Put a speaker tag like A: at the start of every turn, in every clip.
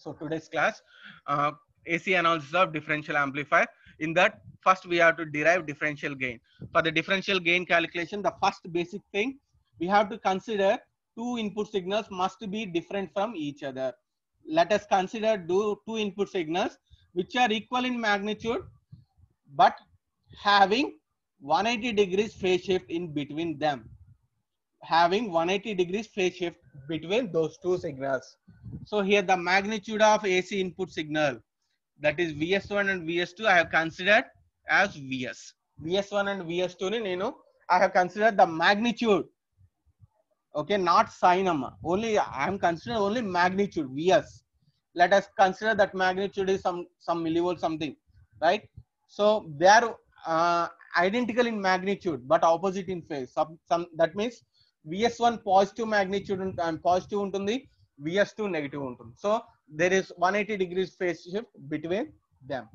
A: So today's class, AC analysis of differential amplifier. In that, first we have to derive differential gain. For the differential gain calculation, the first basic thing we have to consider two input signals must be different from each other. Let us consider two input signals which are equal in magnitude but having 180 degrees phase shift in between them. Having 180 degrees phase shift between those two signals. So here the magnitude of AC input signal, that is VS1 and VS2, I have considered as VS. VS1 and VS2 ni I have considered the magnitude. Okay, not sign amma. Only I am considering only magnitude VS. Let us consider that magnitude is some millivolt something, right? So they are identical in magnitude but opposite in phase. Some that means VS1 positive magnitude and positive untundi, VS2 negative untundi. So there is 180 degrees phase shift between them.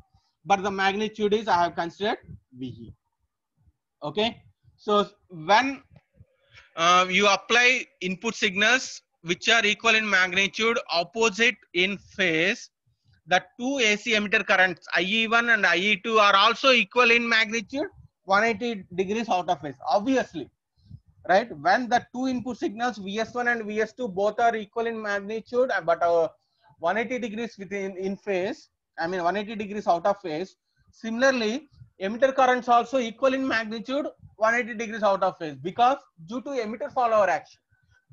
A: But the magnitude is I have considered VE. Okay. So when you apply input signals which are equal in magnitude, opposite in phase, the two AC emitter currents IE1 and IE2 are also equal in magnitude, 180 degrees out of phase. Obviously, right? When the two input signals VS1 and VS2 both are equal in magnitude, but 180 degrees in phase, I mean 180 degrees out of phase. Similarly, emitter currents also equal in magnitude, 180 degrees out of phase, because due to emitter follower action.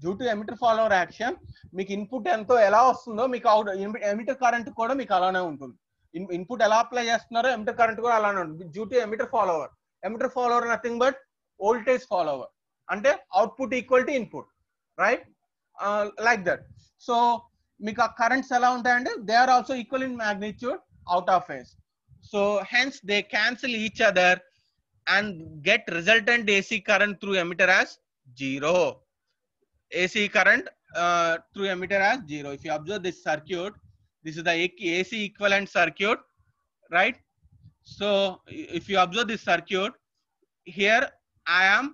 A: Due to emitter follower action, మీకు input ఎంతో ఎలా వస్తుందో మీకు out emitter current కూడా మీకు అలానే ఉంటుంది. Input ఎలా అప్లై చేస్తున్నారో ఎమిటర్ కరెంట్ కూడా అలానే ఉంటుంది. Due to emitter follower nothing but voltage follower, అంటే output equal to input, right? Like that. So మీకు ఆ కరెంట్స్ ఎలా ఉంటాయంటే they are also equal in magnitude out of phase. So hence they cancel each other and get resultant AC current through emitter as 0. AC current through emitter as 0. If you observe this circuit, this is the AC equivalent circuit, right? So if you observe this circuit, here I am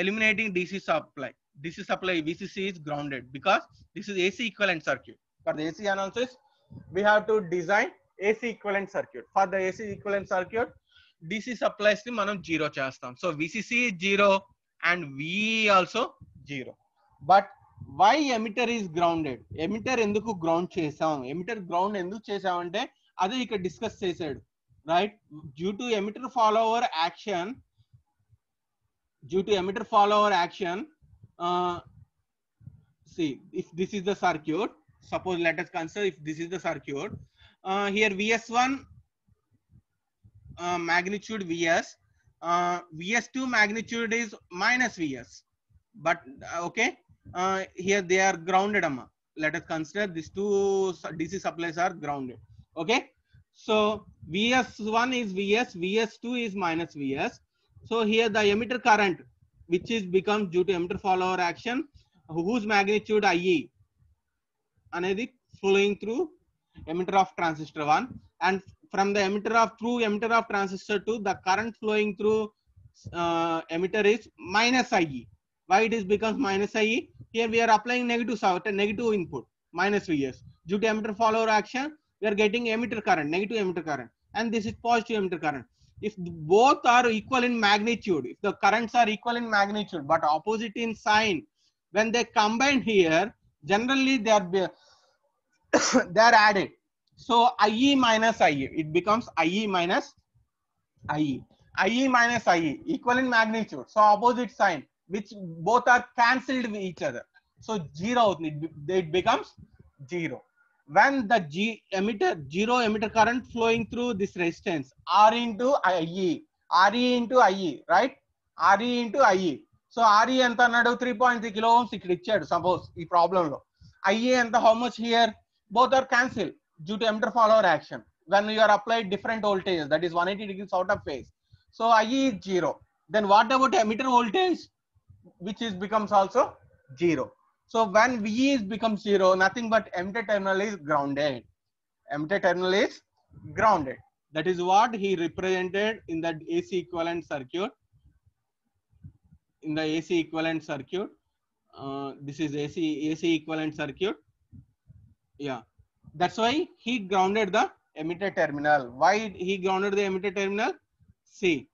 A: eliminating DC supply. DC supply VCC is grounded because this is AC equivalent circuit. For the AC analysis, we have to design AC equivalent circuit. For the AC equivalent circuit, DC supplies ని మనం 0 చేస్తాం. So VCC is 0 and VE also 0. But why emitter is grounded? Emitter ఎందుకు ground చేసాం? Emitter ground ఎందుకు చేసామంటే అదే ఇక్కడ discuss చేశాడు, right? Due to emitter follower action, see, if this is the circuit, suppose let us consider if this is the circuit, here VS1 magnitude VS, VS2 magnitude is minus VS, but okay, here they are grounded amma. Let us consider these two DC supplies are grounded. Okay, so VS1 is VS, VS2 is minus VS. So here the emitter current which is becomes due to emitter follower action, whose magnitude IE anedi flowing through emitter of transistor 1, and from the emitter of transistor 2, the current flowing through emitter is minus IE. Why it is becomes minus IE? Here we are applying negative input, minus VS. Due to emitter follower action, we are getting emitter current, negative emitter current, and this is positive emitter current. If both are equal in magnitude, if the currents are equal in magnitude but opposite in sign, when they combine here, generally they are added. So IE minus IE, it becomes IE minus IE. IE minus IE equal in magnitude, so opposite sign, which both are cancelled with each other. So 0, it becomes 0. When the zero emitter current flowing through this resistance R into IE, RE into IE, right? RE into IE. So RE enta annadu 3.3 kilo ohms ikkada ichchadu. Suppose ee problem lo IE enta how much here? Both are cancelled due to emitter follower action. When you are applied different voltages, that is 180 degrees out of phase. So IE is 0. Then what about emitter voltage, which is becomes also 0. So when VE is becomes 0, nothing but emitter terminal is grounded. Emitter terminal is grounded. That is what he represented in the AC equivalent circuit. In the AC equivalent circuit, this is AC equivalent circuit. Yeah, that's why he grounded the emitter terminal. Why he grounded the emitter terminal? See,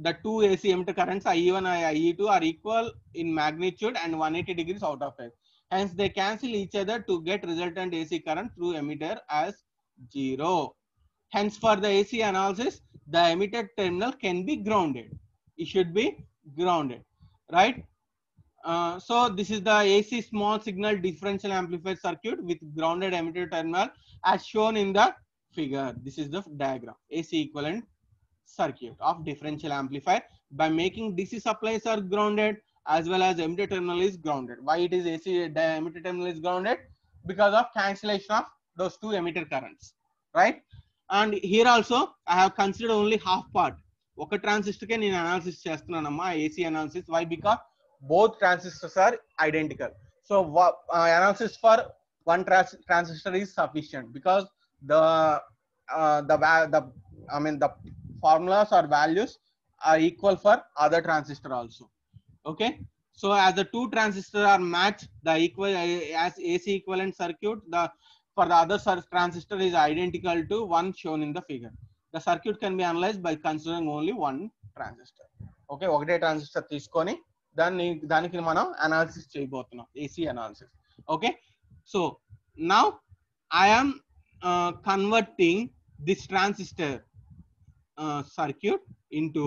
A: the two AC emitter currents IE1 and IE2 are equal in magnitude and 180 degrees out of phase. Hence, they cancel each other to get resultant AC current through emitter as 0. Hence, for the AC analysis, the emitter terminal can be grounded. It should be grounded, right? So this is the AC small signal differential amplifier circuit with grounded emitter terminal as shown in the figure. This is the diagram. AC equivalent circuit of differential amplifier. By making DC supplies are grounded as well as emitter terminal is grounded. Why it is AC emitter terminal is grounded? Because of cancellation of those two emitter currents, right? And here also I have considered only half part. ఒక transistor కే నేను analysis చేస్తున్నానమ్మా AC analysis. Why? Because both transistors are identical. So analysis for one transistor is sufficient because the the formulas or values are equal for other transistor also. Okay, so as the two transistors are matched, the equal as AC equivalent circuit, the for the other transistor is identical to one shown in the figure. The circuit can be analyzed by considering only one transistor. Okay, ఒకటే transistor తీసుకొని దానికి మనం analysis చేయబోతున్నాం, AC analysis. Okay, so now I am converting this transistor circuit into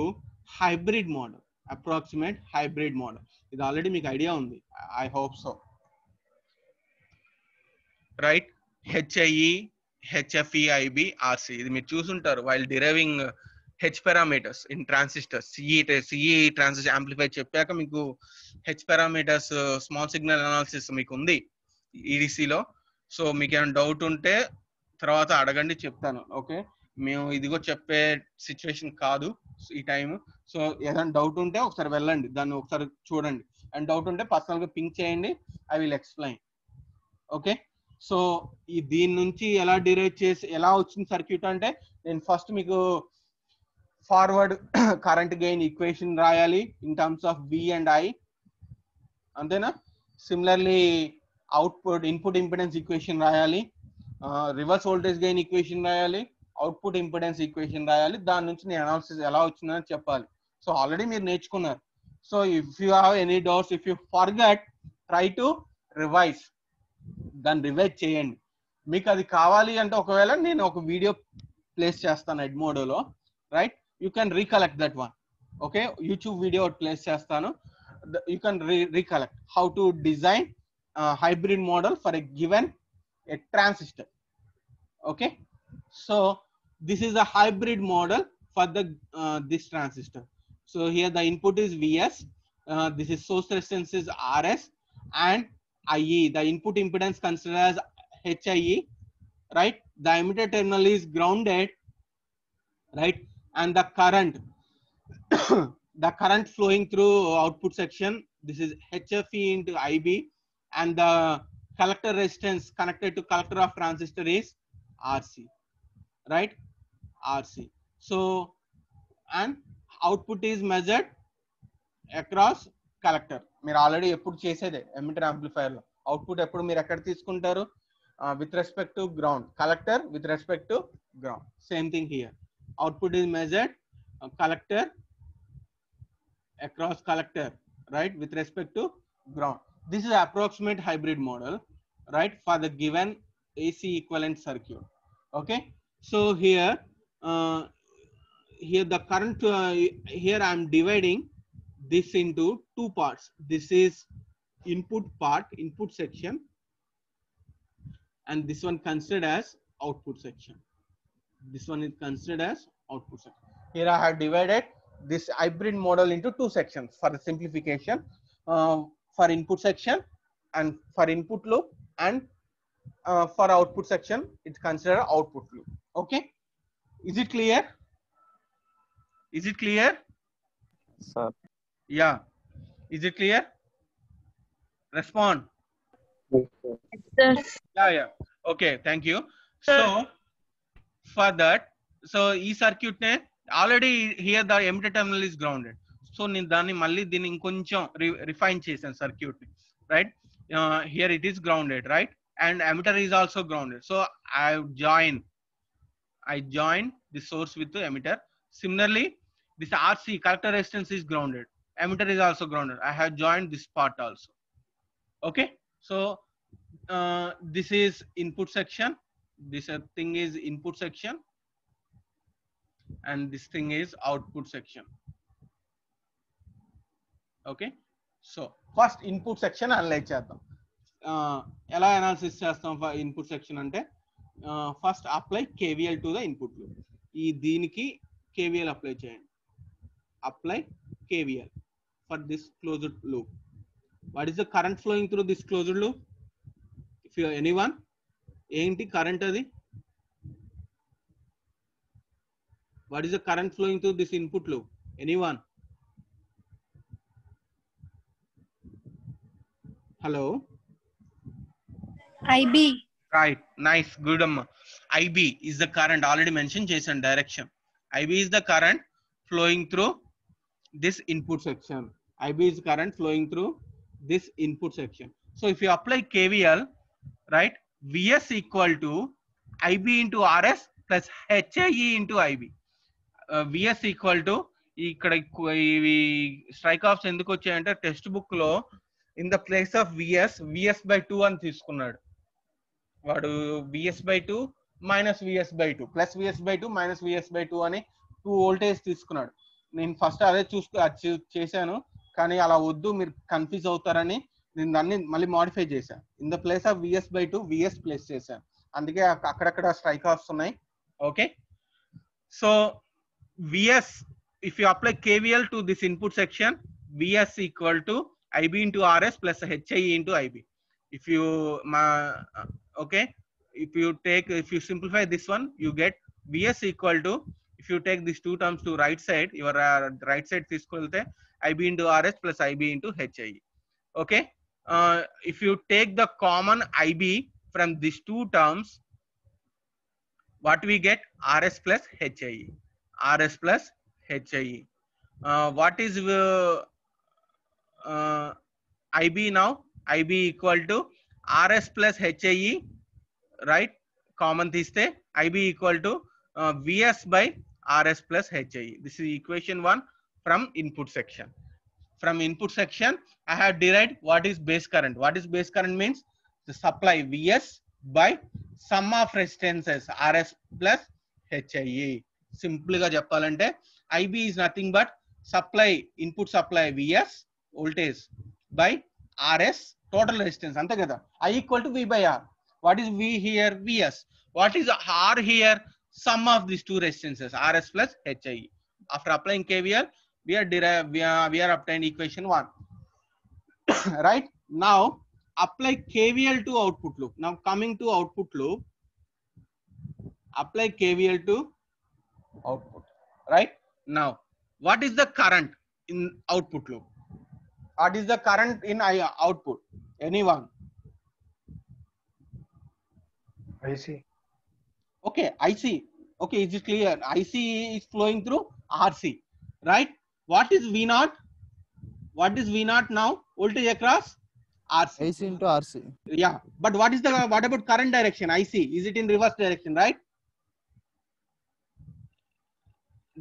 A: hybrid model, approximate hybrid model. ఇది already మీకు idea ఉంది, I hope so, right? HIE, HFE, IB, RC ఇది మీరు చూసుంటారు while deriving H parameters in transistors. CE transistor amplifier చెప్పాక మీకు H parameters small signal analysis మీకు ఉంది EDC లో. సో మీకు ఏమైనా డౌట్ ఉంటే తర్వాత అడగండి, చెప్తాను. ఓకే, మేము ఇదిగో చెప్పే సిచ్యువేషన్ కాదు ఈ టైం. సో ఏదైనా డౌట్ ఉంటే ఒకసారి వెళ్ళండి, దాన్ని ఒకసారి చూడండి, అండ్ డౌట్ ఉంటే పర్సనల్ గా పింక్ చేయండి, I will explain. Okay, so ఈ దీని నుంచి ఎలా డిరైవ్ చేసి ఎలా వచ్చింది సర్క్యూట్ అంటే, నేను ఫస్ట్ మీకు ఫార్వర్డ్ కరెంట్ గెయిన్ ఈక్వేషన్ రాయాలి in terms of V and I, అంతేనా? Similarly output input impedance equation రాయాలి, రివర్స్ వోల్టేజ్ గెయిన్ ఈక్వేషన్ రాయాలి, అవుట్పుట్ ఇంపిడెన్స్ ఈక్వేషన్ రాయాలి. దాని నుంచి నేను అనాలిసిస్ ఎలా వచ్చిందని చెప్పాలి. సో ఆల్రెడీ మీరు నేర్చుకున్నారు. So if you have any doubts, if you forget, try to revise, దాన్ని రివైజ్ చేయండి. మీకు అది కావాలి అంటే ఒకవేళ నేను ఒక వీడియో ప్లేస్ చేస్తాను ఎడ్మోడోలో, right? You can recollect that one. Okay, YouTube video place చేస్తాను, you can recollect how to design hybrid model for a given a transistor. Okay, so this is a hybrid model for the this transistor. So here the input is Vs, this is source resistance is Rs, and IE, the input impedance considered as HIE, right? The emitter terminal is grounded, right? And the current the current flowing through output section, this is HFE into IB, and the collector resistance connected to collector of transistor is RC, right? RC. So and output is measured across collector. మీరు already ఎప్పుడు చేసేదే emitter amplifier లో output ఎప్పుడు మీరు ఎక్కడ తీసుకుంటారు? With respect to ground, collector with respect to ground. Same thing here, output is measured collector across collector, right, with respect to ground. This is approximate hybrid model, right, for the given AC equivalent circuit. Okay, so here the current here I am dividing this into two parts. This is input part, input section, and this one considered as output section. This one is considered as output section. Here I have divided this hybrid model into two sections for the simplification, for input section and for input loop, and for output section it's considered output loop. Okay, is it clear? Is it clear,
B: sir?
A: Yeah, is it clear? Respond.
C: Yes.
A: Yeah, okay, thank you. So for that, so ఈ circuit నే already here the emitter terminal is grounded. So నేను దాన్ని మళ్ళీ దీన్ని ఇంకొంచెం refine చేశాను circuit ని, right? here it is grounded, right? And emitter is also grounded. So I join the source with the emitter. Similarly, this RC collector resistance is grounded. Emitter is also grounded. I have joined this part also. Okay. So this is input section. This thing is input section, and this thing is output section. Okay. So first input section analyze చేద్దాం. ఎలా analysis చేస్తాం input section అంటే first apply KVL to the input loop. ఈ దీనికి KVL apply చేయండి. Apply KVL for this closed loop. What is the current flowing through this closed loop? If you anyone, ఏంటి current అది? What is the current flowing through this input loop? Anyone? Hello.
B: IB.
A: Right, nice, good amma. IB is the current, already mentioned Jason direction. IB is the current flowing through this input section. IB is current flowing through this input section. So if you apply KVL, right, VS equal to IB into RS plus HIE into IB. VS equal to ఇక్కడ ఇవి strike offs ఎందుకు వచ్చాయంటే text book లో in the place of VS by 2 అని తీసుకున్నాడు వాడు. VS/2 minus VS/2 plus VS/2 minus VS/2 అని 2 voltage తీసుకున్నాడు. నేను ఫస్ట్ అదే చేశాను, కానీ అలా వద్దు, మీరు కన్ఫ్యూజ్ అవుతారని నేను దాన్ని మళ్ళీ మాడిఫై చేశాను. In the place of VS/2 VS place చేశాను, అందుకే అక్కడక్కడ స్ట్రైక్ ఆఫ్స్ ఉన్నాయి. Okay. So VS, if you apply KVL to this input section, VS equal to IB into RS plus HIE into IB. If you okay, if you simplify this one, you get VS equal to, if you take these two terms to right side, your right side తీసుకెళ్తే IB into RS plus IB into HIE. Okay. If you take the common IB from these two terms, what we get? RS plus HIE. RS plus HIE. What is IB now? IB equal to RS plus HIE, right? Common తీస్తే IB equal to VS by RS plus HIE. This is equation 1 from input section. From input section, I have derived what is base current. What is base current means? The supply VS by sum of resistances RS plus HIE. Simply గా చెప్పాలంటే IB is nothing but supply, input supply VS voltage by RS total resistance. అంతే కదా. I equal to V by R. What is V here? VS. What is R here? Sum of these two resistances RS plus HIE. After applying KVL, we are obtained equation 1. Right. Now apply KVL to output loop. Now coming to output loop, apply KVL to output. Right. Now what is the current in output loop? What is the current in output? Anyone?
C: IC.
A: Okay, IC. Okay, is it clear? IC is flowing through RC, right? What is V0? What is V0 now? Voltage across RC.
D: AC into RC.
A: Yeah, but what about current direction? IC, is it in reverse direction, right?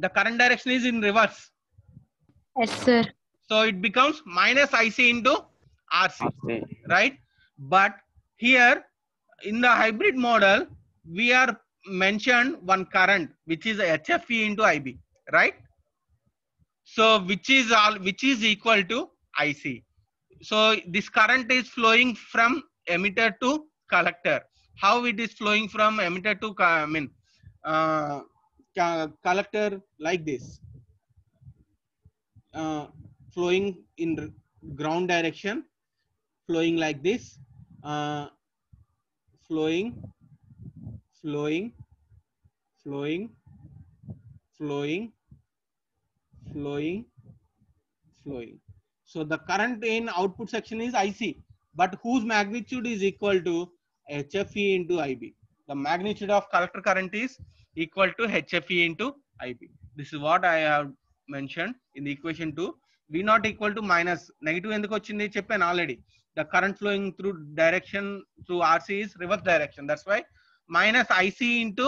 A: The current direction is in reverse.
B: Yes, sir.
A: So it becomes minus IC into RC, right? But here in the hybrid model, we are mentioned one current which is HFE into IB, right? So which is equal to IC. So this current is flowing from emitter to collector. How it is flowing from emitter to collector? Like this. Flowing in ground direction, flowing like this, flowing. So the current in output section is IC, but whose magnitude is equal to HFE into IB. The magnitude of collector current is equal to HFE into IB. This is what I have mentioned in the equation 2. V0 equal to minus negative ఎందుకు వచ్చింది చెప్పాను already. The current flowing through direction through RC is reverse direction. That's why minus IC into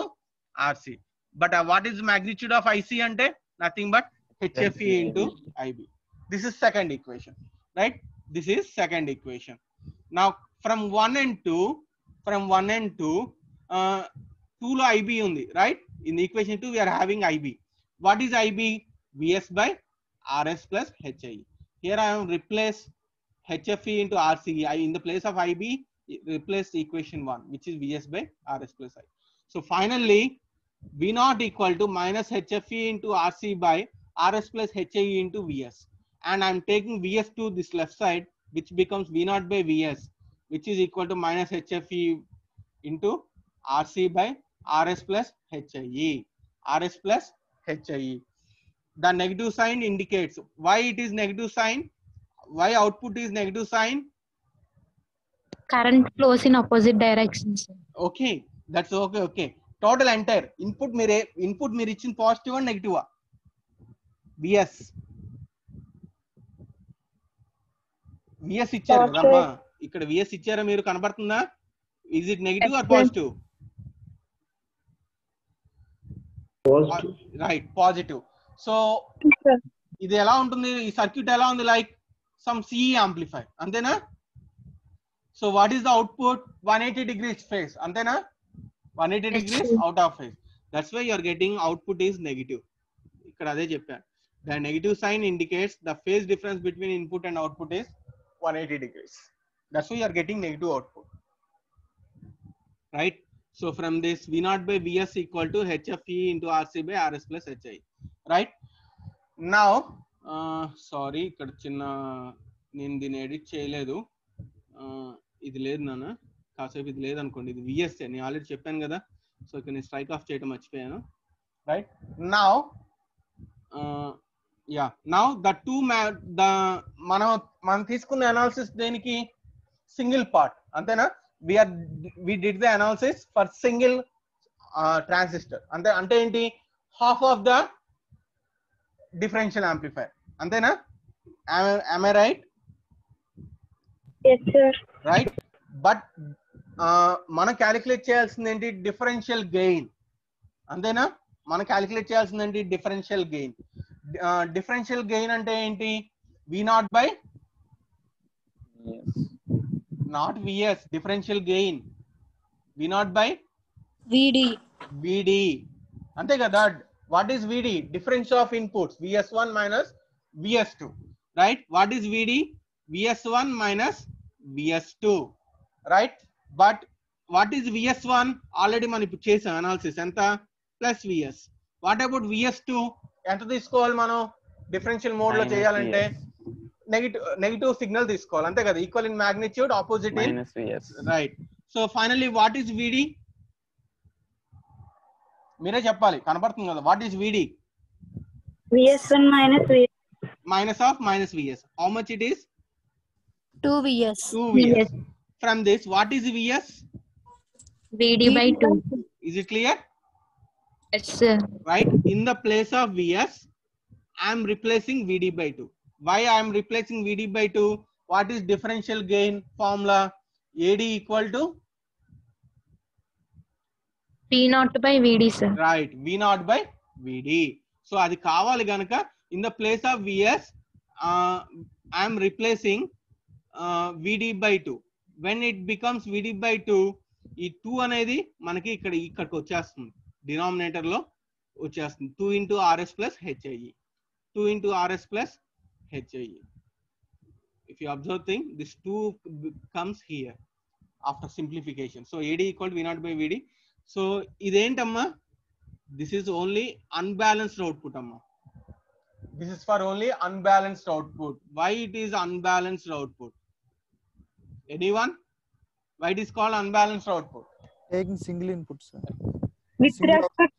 A: RC. But what is the magnitude of IC ante? Nothing but HFE into IB. This is second equation, right? This is second equation. Now from 1 and 2, 2 lo IB undi, right? In the equation 2 we are having IB. What is IB? VS by RS plus HIE. Here I am replace HFE into RCE. In the place of IB, replace equation 1, which is VS by RS plus I. So finally, V naught equal to minus HFE into RC by RS plus HIE into VS. And I'm taking VS to this left side, which becomes V naught by VS, which is equal to minus HFE into RC by RS plus HIE. RS plus HIE. The negative sign indicates why it is negative sign. Why output is negative sign?
B: Current flows in opposite directions.
A: Okay, that's okay. Okay. Total entire input mere ichin positive and negative. VS. VS ఇచ్చారు కదమ్మా ఇక్కడ VS ఇచ్చారా మీరు కనబడుతుందా? Is it negative or positive?
C: Positive.
A: Right, positive. So ఇది ఎలా ఉంటుంది ఈ సర్క్యూట్ ఎలా ఉంది లైక్ some CE amplifier అంతేనా? So what is the output? 180 degrees phase అంతేనా? 180 degrees out of phase. That's why you are getting output is negative. ఇక్కడ అదే చెప్పాను. The negative sign indicates the phase difference between input and output is 180 degrees. That's why you are getting negative output. Right? So from this V naught by VS equal to HFE into RC by RS plus HI. Right? Now, sorry ఇక్కడ చిన్న నేను దీన్ని edit చేయలేదు. ఇది లేదు నాన్న, కాసేపు ఇది లేదు అనుకోండి, ఇది విఎస్ఏ నేను ఆల్రెడీ చెప్పాను కదా. సో ఇక్కడ నేను స్ట్రైక్ ఆఫ్ చేయడం మర్చిపోయాను. Right now now the two మనం తీసుకున్న అనాలిసిస్ దేనికి? సింగిల్ పార్ట్ అంతేనా? we did the analysis for single transistor. అంటే ఏంటి? half of the differential amplifier అంతేనా? am I right?
B: Yes sir.
A: Right, but మనం క్యాలిక్యులేట్ చేయాల్సింది ఏంటి? డిఫరెన్షియల్ గెయిన్ అంతేనా? మనం క్యాలిక్యులేట్ చేయాల్సింది ఏంటి? Differential gain. డిఫరెన్షియల్ గెయిన్ అంటే ఏంటి? V naught by not VS, differential gain V naught by VD ante kada. What is VD? Difference of inputs VS1 minus VS2, right? What is VD? VS1 minus VS2, right? But what is VS1? Already మనం ఇప్పుడు చేసాం analysis ఎంత? Plus VS. What about VS2? ఎంత తీసుకోవాలి మనం differential mode లో చేయాలంటే? Negative signal తీసుకోవాలి అంతే కదా? Equal in magnitude, opposite in right. So finally what is VD? మీరే చెప్పాలి, కనబడుతుంది కదా. What is VD?
B: VS1 minus VS.
A: Minus of minus VS. How much it is?
B: 2 VS.
A: 2 VS. From this, what is VS?
B: VD by 2.
A: Is it clear?
B: Yes sir.
A: Right. In the place of VS, I am replacing VD by 2. Why I am replacing VD by 2? What is differential gain formula? AD equal to
B: V naught by VD sir.
A: right, V naught by VD. So adi kavali ganaka in the place of VS I am replacing VD by 2. When it becomes VD by 2, ఈ 2 అనేది మనకి ఇక్కడికి వచ్చేస్తుంది, denominator లో వచ్చేస్తుంది. 2 into RS plus HIE. 2 into RS plus HIE. If you observe thing, this 2 comes here after simplification. So AD equal to V naught by VD. So ఇదేంటమ్మా? This is only unbalanced output amma. This is for only unbalanced output. Why it is unbalanced output? Anyone? Why it is called unbalanced output?
C: Taking single input, sir.
B: With respect,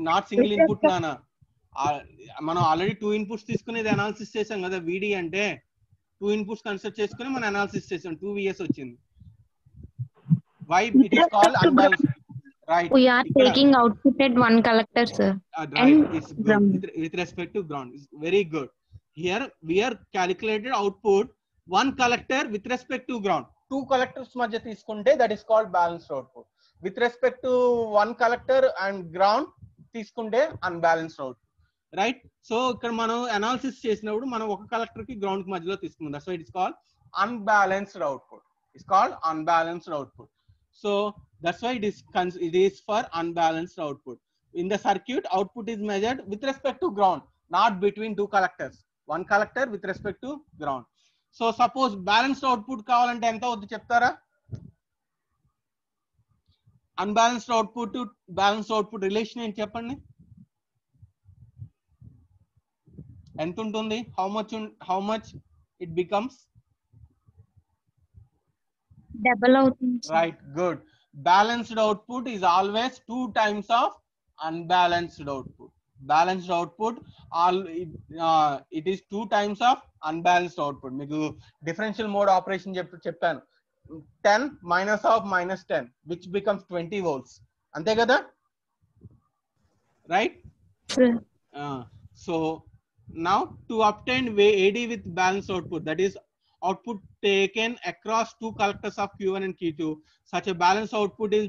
A: not single input nana. మనం already 2 inputs తీసుకుని ఇది analysis చేసాం కదా. VD అంటే 2 inputs consider చేసుకుని మనం analysis చేసాం. 2 VS వచ్చింది. Why it is called unbalanced? Right.
B: we are taking output at one collector sir.
A: Right. It's good. With respect to ground. It's very good. Here we are calculated output one collector with respect to ground. Two collectors మధ్య తీసుకుంటే that is called balanced output. With respect to one collector and ground తీసుకుంటే unbalanced output. Right. So ఇక్కడ మనం analysis చేసినప్పుడు మనం ఒక collector కి ground కి మధ్యలో తీసుకుందాం. That's why it is called unbalanced output. It's called unbalanced output. So that's why it is for unbalanced output. In the circuit, output is measured with respect to ground, not between two collectors. One collector with respect to ground. So suppose balanced output కావాలంటే ఎంత అవుతుంది చెప్తారా? Unbalanced output to balanced output relation ఏంటి చెప్పండి? ఎంత ఉంటుంది? how much it becomes?
B: Double అవుతుంది.
A: Right, good. Balanced output is always 2 times of unbalanced output. Balanced output it is 2 times of unbalanced output. మీకు differential mode operation చెప్పాను. 10 minus of minus 10 which becomes 20 volts. అంతే కదా? Right? So now to obtain AD with balanced output, that is output taken across two collectors of Q1 and Q2, such a balanced output is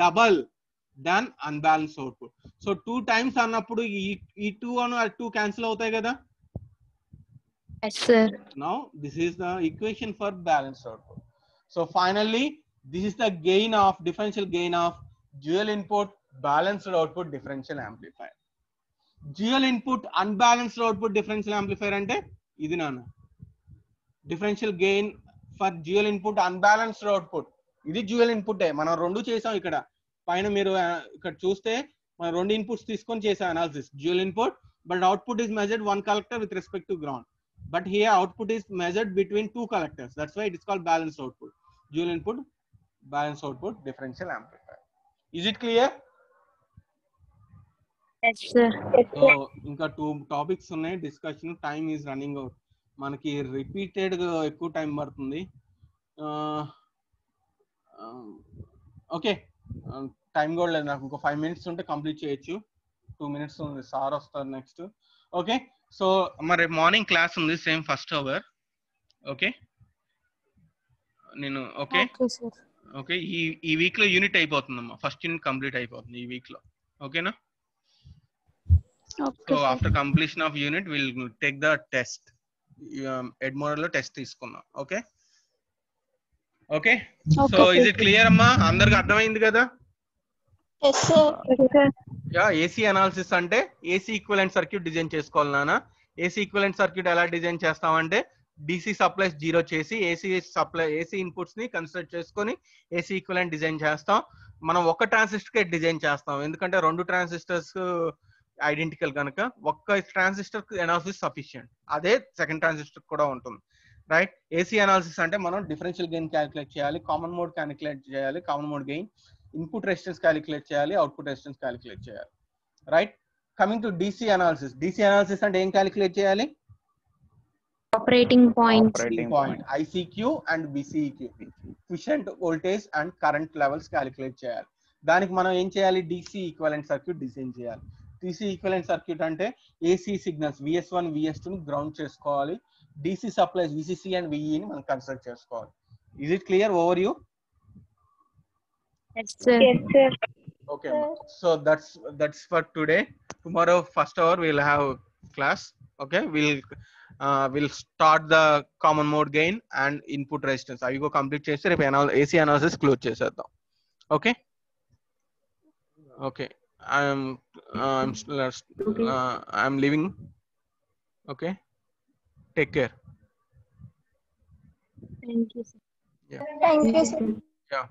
A: double than unbalanced output. So 2 times అన్నప్పుడు ఈ 2 అను 2 cancel అవుతాయి కదా?
B: Yes sir.
A: Now this is the equation for balanced output. So finally this is the gain of differential gain of dual input balanced output differential amplifier. Dual input unbalanced output differential amplifier అంటే ఇది నాన్న. Differential gain for dual input unbalanced output. ఇది dual input. మనం రెండు చేసాం ఇక్కడ. పైన మీరు ఇక్కడ చూస్తే మనం రెండు ఇన్పుట్స్ తీసుకొని చేసాం analysis. Dual input, but output is measured one collector with respect to ground. But here output is measured between two collectors. That's why it is called balanced output. Dual input, balanced output, differential amplifier. Is it clear?
B: Yes sir.
A: So ఇంకా 2 topics ఉన్నాయి discussion. Time is running out. మనకి repeated గా ఎక్కువ time పడుతుంది. Okay, time కూడా లేదు నాకు. ఇంకో 5 minutes ఉంటే కంప్లీట్ చేయొచ్చు. 2 minutes ఉంది, సార్ వస్తారు నెక్స్ట్. ఓకే, సో మరి మార్నింగ్ క్లాస్ ఉంది సేమ్ ఫస్ట్ అవర్. ఓకే నేను ఓకే ఓకే ఈ వీక్ లో యూనిట్ అయిపోతుందమ్మా. ఫస్ట్ యూనిట్ కంప్లీట్ అయిపోతుంది ఈ వీక్ లో. ఓకేనా? So after completion of unit will take the test. Edmodo లో టెస్ట్ తీసుకుందాం. Okay okay. So is it clear అమ్మా? అందరికి అర్థమైంది కదా? యా. ఏసీ అనాలిసిస్ అంటే ఏసీ ఈక్వివలెంట్ సర్క్యూట్ డిజైన్ చేసుకోవాలి నాన్న. ఏసీ ఈక్వివలెంట్ సర్క్యూట్ ఎలా డిజైన్ చేస్తామంటే DC సప్లైస్ జీరో చేసి ఏసీ ఇన్పుట్స్ ని కన్సిడర్ చేసుకొని ఏసీ ఈక్వివలెంట్ డిజైన్ చేస్తాం. మనం ఒక ట్రాన్సిస్టర్ కే డిజైన్ చేస్తాం, ఎందుకంటే రెండు ట్రాన్సిస్టర్స్ ఐడెంటికల్ కనుక ఒక్క ట్రాన్సిస్టర్ అనాలిసిస్ సఫిషియంట్. అదే సెకండ్ ట్రాన్సిస్టర్ కూడా ఉంటుంది. రైట్. ఏసీ అనాలిసిస్ అంటే మనం డిఫరెన్షియల్ గెయిన్ క్యాలిక్యులేట్ చేయాలి, కామన్ మోడ్ క్యాలిక్యులేట్ చేయాలి, common mode gain, input resistance calculate చేయాలి, అవుట్పుట్ రెసిస్టెన్స్ క్యాలిక్యులేట్ చేయాలి. Right. Coming to DC analysis. DC analysis అంటే ఏం క్యాలిక్యులేట్ చేయాలి?
B: Operating point,
A: ICQ and BCEQ, quiescent voltage and current levels calculate చేయాలి. దానికి మనం ఏం చేయాలి? DC ఈక్వివలెంట్ సర్క్యూట్ డిజైన్ చేయాలి. DC ఈక్వివలెంట్ సర్క్యూట్ అంటే AC సిగ్నల్స్ VS1 VS2 ని గ్రౌండ్ చేసుకోవాలి, DC supplies VCC and VE ని మనం కన్సిడర్ చేసుకోవాలి. Is it clear over you?
B: yes sir.
A: Okay, so that's for today. Tomorrow first hour we'll have class. Okay, we'll start the common mode gain and input resistance. Avi go complete chese repu AC analysis close cheseddam. Okay. Okay, I'm leaving. Okay, take care.
B: Thank you sir.
A: Yeah.
B: Thank you sir.
A: Yeah.